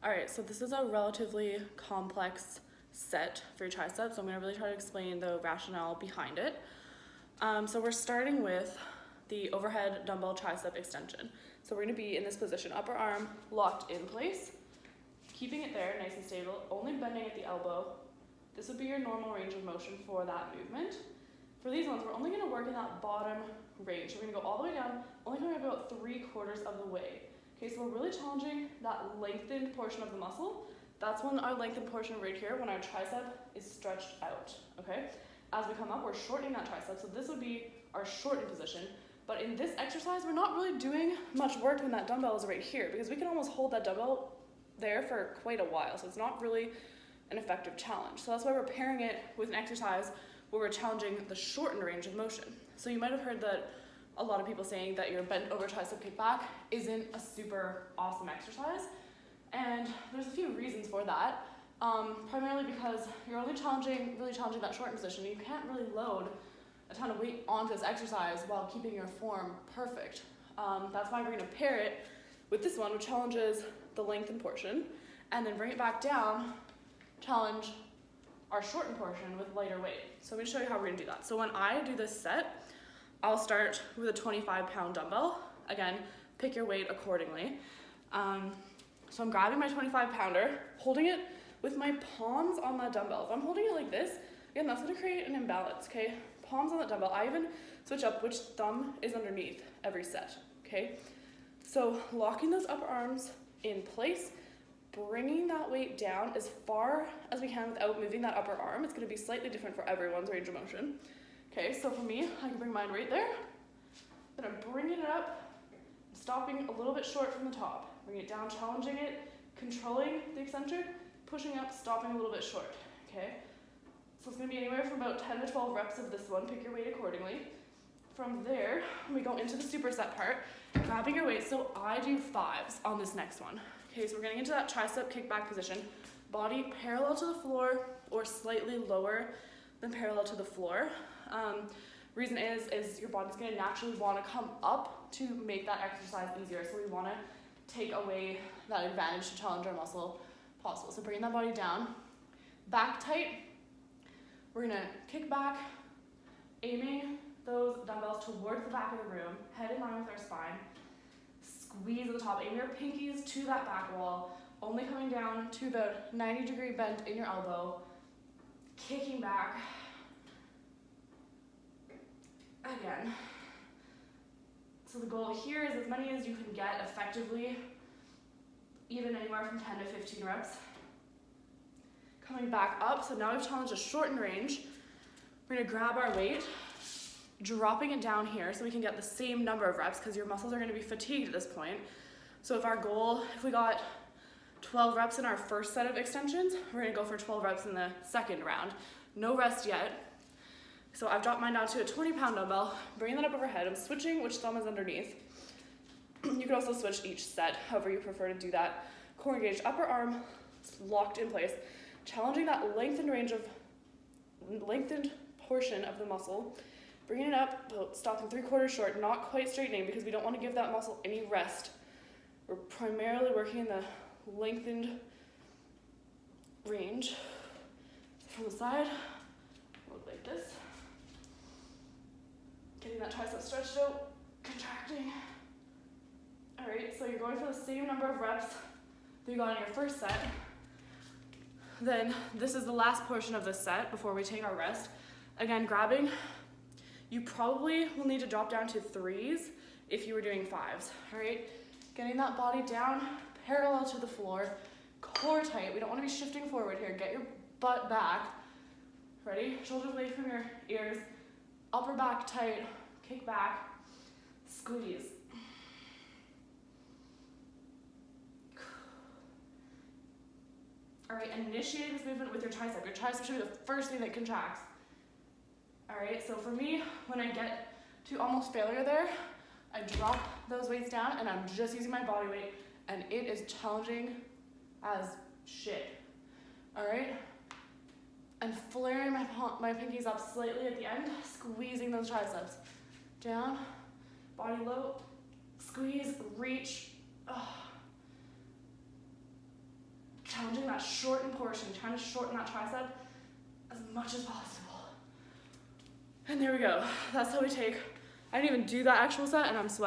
All right, so this is a relatively complex set for your triceps, so I'm gonna really try to explain the rationale behind it. So we're starting with the overhead dumbbell tricep extension. So we're gonna be in this position, upper arm locked in place, keeping it there nice and stable, only bending at the elbow. This would be your normal range of motion for that movement. For these ones, we're only gonna work in that bottom range. We're gonna go all the way down, only coming about 3/4 of the way. Okay, so we're really challenging that lengthened portion of the muscle. That's when our lengthened portion right here, when our tricep is stretched out, okay? As we come up, we're shortening that tricep, so this would be our shortened position. But in this exercise, we're not really doing much work when that dumbbell is right here, because we can almost hold that dumbbell there for quite a while, so it's not really an effective challenge. So that's why we're pairing it with an exercise where we're challenging the shortened range of motion. So you might have heard that a lot of people saying that your bent over tricep kickback isn't a super awesome exercise. And there's a few reasons for that. Primarily because you're only really challenging that shortened position. You can't really load a ton of weight onto this exercise while keeping your form perfect. That's why we're gonna pair it with this one, which challenges the lengthened portion, and then bring it back down, challenge our shortened portion with lighter weight. So let me show you how we're gonna do that. So when I do this set, I'll start with a 25-pound dumbbell. Again, pick your weight accordingly. So I'm grabbing my 25-pounder, holding it with my palms on that dumbbell. If I'm holding it like this, again, that's gonna create an imbalance, okay? Palms on that dumbbell. I even switch up which thumb is underneath every set, okay? So locking those upper arms in place, bringing that weight down as far as we can without moving that upper arm. It's gonna be slightly different for everyone's range of motion. Okay, so for me, I can bring mine right there. Then I'm bringing it up, stopping a little bit short from the top. Bring it down, challenging it, controlling the eccentric, pushing up, stopping a little bit short, okay? So it's gonna be anywhere from about 10 to 12 reps of this one, pick your weight accordingly. From there, we go into the superset part, grabbing your weight. So I do 5s on this next one. Okay, so we're getting into that tricep kickback position, body parallel to the floor or slightly lower than parallel to the floor. Reason is your body's gonna naturally wanna come up to make that exercise easier. So we wanna take away that advantage to challenge our muscle possible. So bringing that body down, back tight. We're gonna kick back, aiming those dumbbells towards the back of the room, head in line with our spine. Squeeze at the top, aim your pinkies to that back wall, only coming down to about 90-degree bend in your elbow, kicking back. Again. So the goal here is as many as you can get effectively, even anywhere from 10 to 15 reps. Coming back up, so now we've challenged a shortened range. We're gonna grab our weight, dropping it down here so we can get the same number of reps because your muscles are gonna be fatigued at this point. So if we got 12 reps in our first set of extensions, we're gonna go for 12 reps in the second round. No rest yet. So I've dropped mine down to a 20-pound dumbbell, bringing that up overhead. I'm switching which thumb is underneath. You can also switch each set, however you prefer to do that. Core engaged, upper arm locked in place, challenging that lengthened portion of the muscle, bringing it up, stopping 3/4 short, not quite straightening because we don't want to give that muscle any rest. We're primarily working in the lengthened range. From the side, look like this. Getting that tricep stretched out, contracting. All right, so you're going for the same number of reps that you got in your first set. Then this is the last portion of this set before we take our rest. Again, grabbing. You probably will need to drop down to 3s if you were doing 5s, all right? Getting that body down, parallel to the floor, core tight. We don't want to be shifting forward here. Get your butt back. Ready? Shoulders away from your ears. Upper back tight, kick back, squeeze. All right, initiate this movement with your tricep. Your tricep should be the first thing that contracts. All right, so for me, when I get to almost failure there, I drop those weights down and I'm just using my body weight and it is challenging as shit. All right? And flaring my pinkies up slightly at the end, squeezing those triceps. Down, body low, squeeze, reach. challenging that shortened portion, trying to shorten that tricep as much as possible. And there we go. That's how we take, I didn't even do that actual set and I'm sweating.